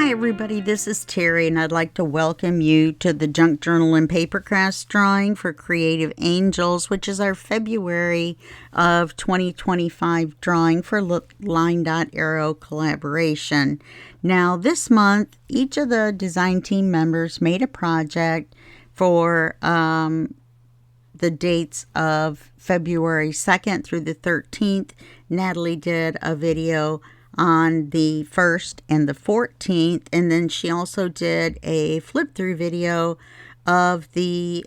Hi everybody, this is Terry and I'd like to welcome you to the Junk Journal and Papercrafts drawing for Creative Angels, which is our February of 2025 drawing for LineDotArrow collaboration. Now this month, each of the design team members made a project for the dates of February 2nd through the 13th. Natalie did a video on the 1st and the 14th, and then she also did a flip through video of the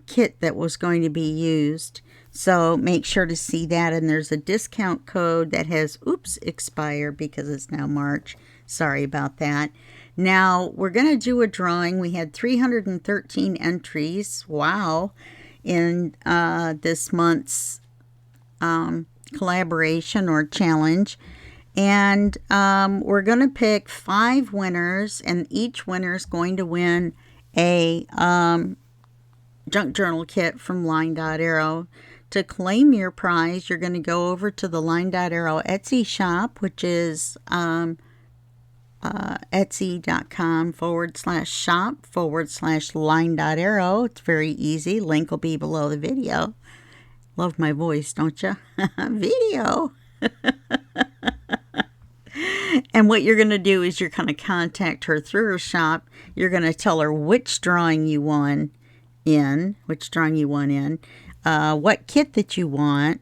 kit that was going to be used. So make sure to see that, and there's a discount code that has expired because it's now March. Sorry about that. Now we're going to do a drawing. We had 313 entries, wow, in this month's collaboration or challenge. And we're going to pick 5 winners, and each winner is going to win a junk journal kit from LineDotArrow. To claim your prize, you're going to go over to the LineDotArrow Etsy shop, which is etsy.com/shop/LineDotArrow. It's very easy. Link will be below the video. Love my voice, don't you? Video. And what you're going to do is you're going to contact her through her shop. You're going to tell her which drawing you won in, what kit that you want,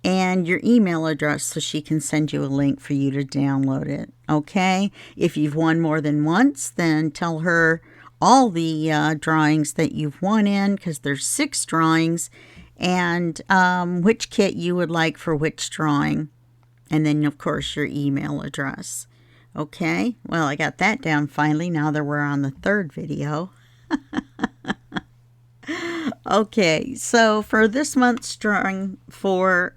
and your email address so she can send you a link for you to download it. Okay? If you've won more than once, then tell her all the drawings that you've won in, because there's 6 drawings, and which kit you would like for which drawing. And then, of course, your email address. Okay, well, I got that down finally, now that we're on the 3rd video. Okay, so for this month's drawing for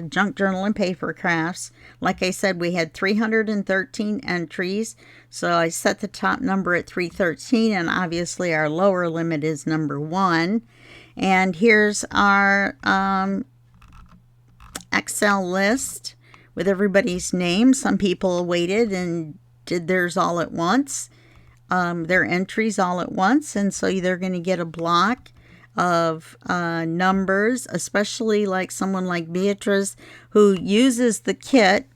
Junk Journal and Papercrafts, like I said, we had 313 entries. So I set the top number at 313, and obviously our lower limit is number 1. And here's our Excel list with everybody's name. Some people waited and did theirs all at once, their entries all at once, and so they're going to get a block of numbers, especially like someone like Beatrice who uses the kit.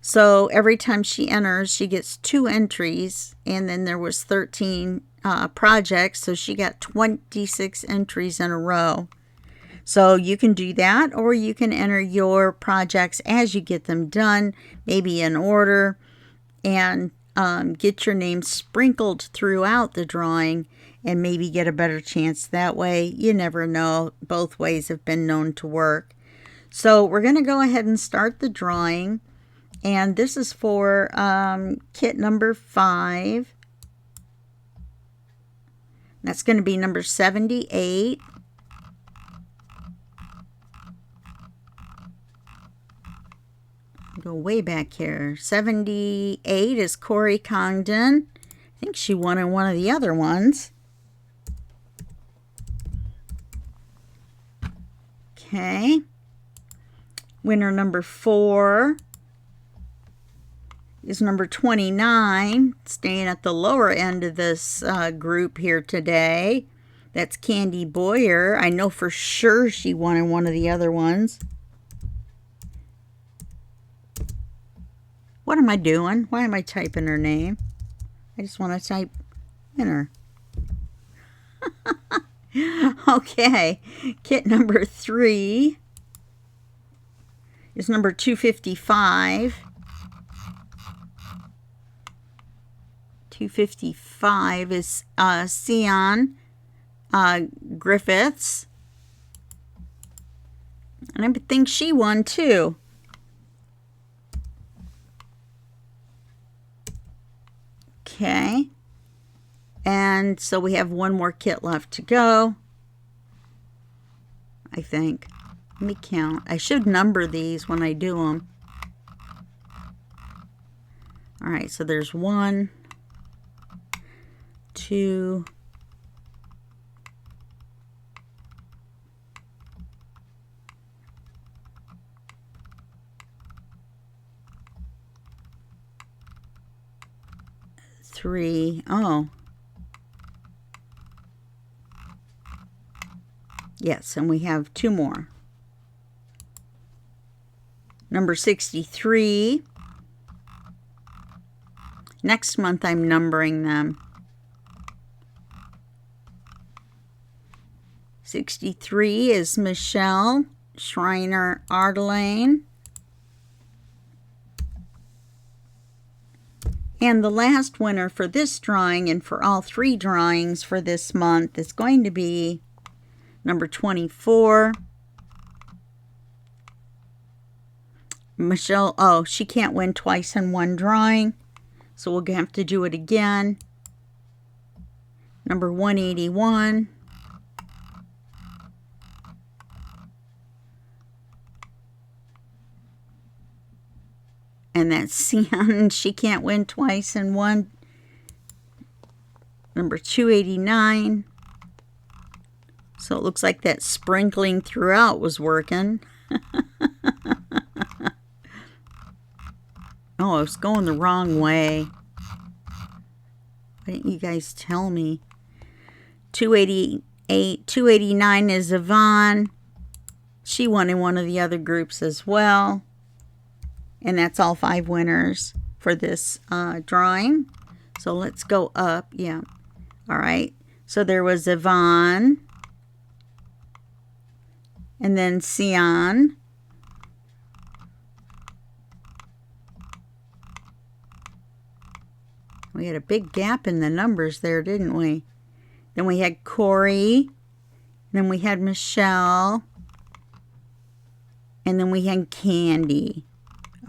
So every time she enters, she gets 2 entries, and then there was 13 projects, so she got 26 entries in a row. So you can do that, or you can enter your projects as you get them done, maybe in order, and get your name sprinkled throughout the drawing and maybe get a better chance that way. You never know. Both ways have been known to work. So we're going to go ahead and start the drawing, and this is for kit number 5. That's going to be number 78. Go way back here. 78 is Corey Congdon. I think she won in one of the other ones. Okay. Winner number 4 is number 29, staying at the lower end of this group here today. That's Candy Boyer. I know for sure she won in one of the other ones. What am I doing? Why am I typing her name? I just want to type winner. Okay, kit number 3 is number 255. 255 is Sion Griffiths. And I think she won too. Okay, and so we have one more kit left to go, I think. Let me count. I should number these when I do them. All right, so there's 1, 2, 3, 3. Oh. Yes, and we have 2 more. Number 63. Next month I'm numbering them. 63 is Michelle Schreiner Ardelane. And the last winner for this drawing and for all 3 drawings for this month is going to be number 24. Michelle, oh, she can't win twice in one drawing, so we'll have to do it again. Number 181. And that's Sian. She can't win twice in one. Number 289. So it looks like that sprinkling throughout was working. Oh, I was going the wrong way. Why didn't you guys tell me? 288, 289 is Yvonne. She won in one of the other groups as well. And that's all 5 winners for this drawing. So let's go up. Yeah. All right. So there was Yvonne. And then Sian. We had a big gap in the numbers there, didn't we? Then we had Corey. Then we had Michelle. And then we had Candy.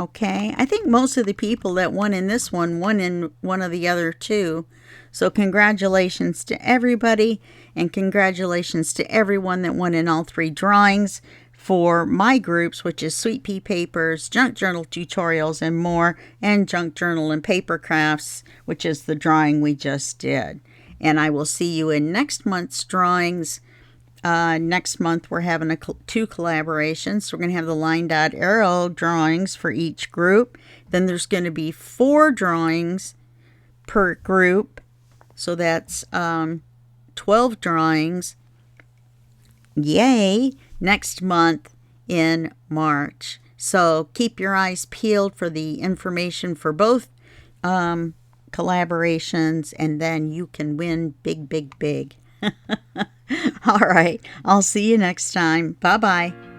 Okay, I think most of the people that won in this one won in one of the other 2. So congratulations to everybody, and congratulations to everyone that won in all 3 drawings for my groups, which is Sweet Pea Papers, Junk Journal Tutorials, and more, and Junk Journal and Papercrafts, which is the drawing we just did. And I will see you in next month's drawings. Next month we're having 2 collaborations. So we're going to have the LineDotArrow drawings for each group. Then there's going to be 4 drawings per group. So that's 12 drawings. Yay! Next month in March. So keep your eyes peeled for the information for both collaborations, and then you can win big, big, big. All right. I'll see you next time. Bye-bye.